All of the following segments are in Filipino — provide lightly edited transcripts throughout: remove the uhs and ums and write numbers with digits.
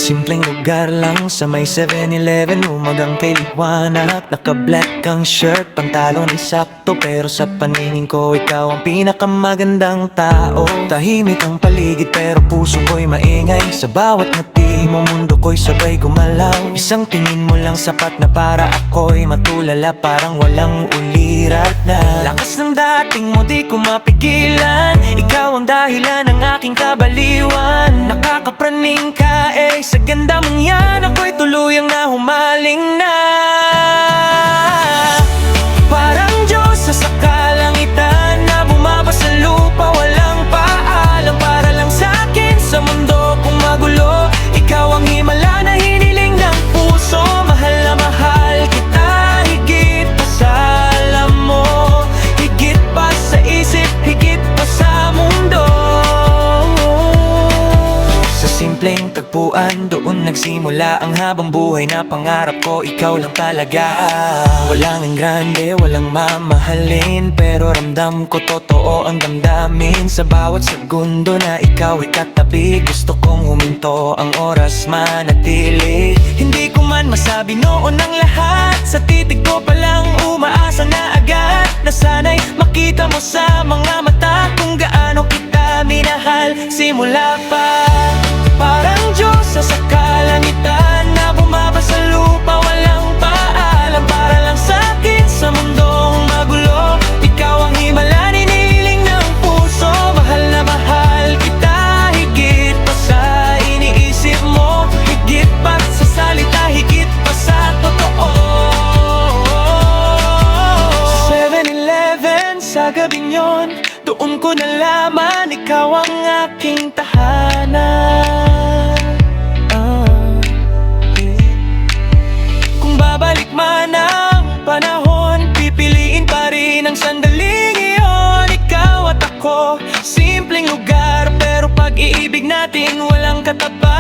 simpleng lugar lang sa may 7-Eleven, umagang kay liwanag. Naka-black kang shirt, pantalon ay sakto, pero sa paningin ko ikaw ang pinakamagandang tao. Tahimik ang paligid pero puso ko'y maingay. Sa bawat ngiti mo mundo ko'y sabay gumalaw. Isang tingin mo lang sapat na para ako'y matulala, parang walang ulirat na. Lakas ng dating mo di ko mapigilan, ikaw ang dahilan ng aking kabaliwan. Nakakapraning ka sa ganda mong yan, ako'y tuluyang na humaling na. Parang Diyos sa sakalangitan na bumaba sa lupa, walang paalam para lang sa'kin sa mundo kung magulo. Ikaw ang himala na hiniling ng puso, mahal na mahal kita higit pa sa alam mo, higit pa sa isip, higit pa sa mundo. Simpleng tagpuan, doon nagsimula ang habang buhay na pangarap ko, ikaw lang talaga. Walang grande, walang mamahalin, pero ramdam ko totoo ang damdamin. Sa bawat segundo na ikaw ay katabi, gusto kong huminto ang oras manatili. Hindi ko man masabi noon ang lahat, sa titig ko palang umaasa na agad, na sana'y makita mo sa mga mata kung gaano kita minahal simula pa. Parang Diyos sa sakalangitan na bumaba sa lupa, walang paalam para lang sa'kin sa mundong magulo. Ikaw ang himala, hinihiling ng puso, mahal na mahal kita higit pa sa iniisip mo, higit pa sa salita, higit pa sa totoo. 7-Eleven sa gabing yon, doon ko nalaman ikaw ang aking tahanan. Kung babalik man ang panahon, pipiliin pa rin ang sandaling iyon. Ikaw at ako, simpleng lugar, pero pag-iibig natin walang katapat.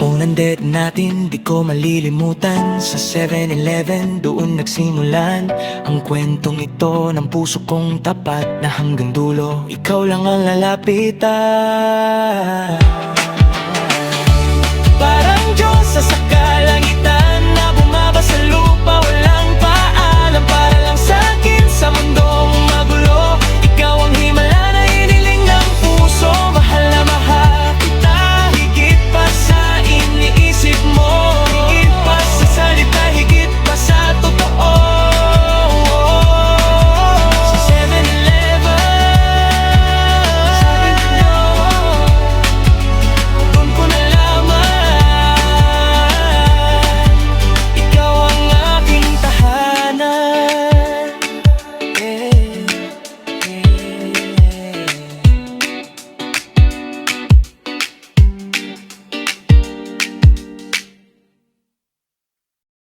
Unang date natin, di ko malilimutan, sa 7-Eleven, doon nagsimulan ang kwentong ito ng puso kong tapat, na hanggang dulo ikaw lang ang lalapitan.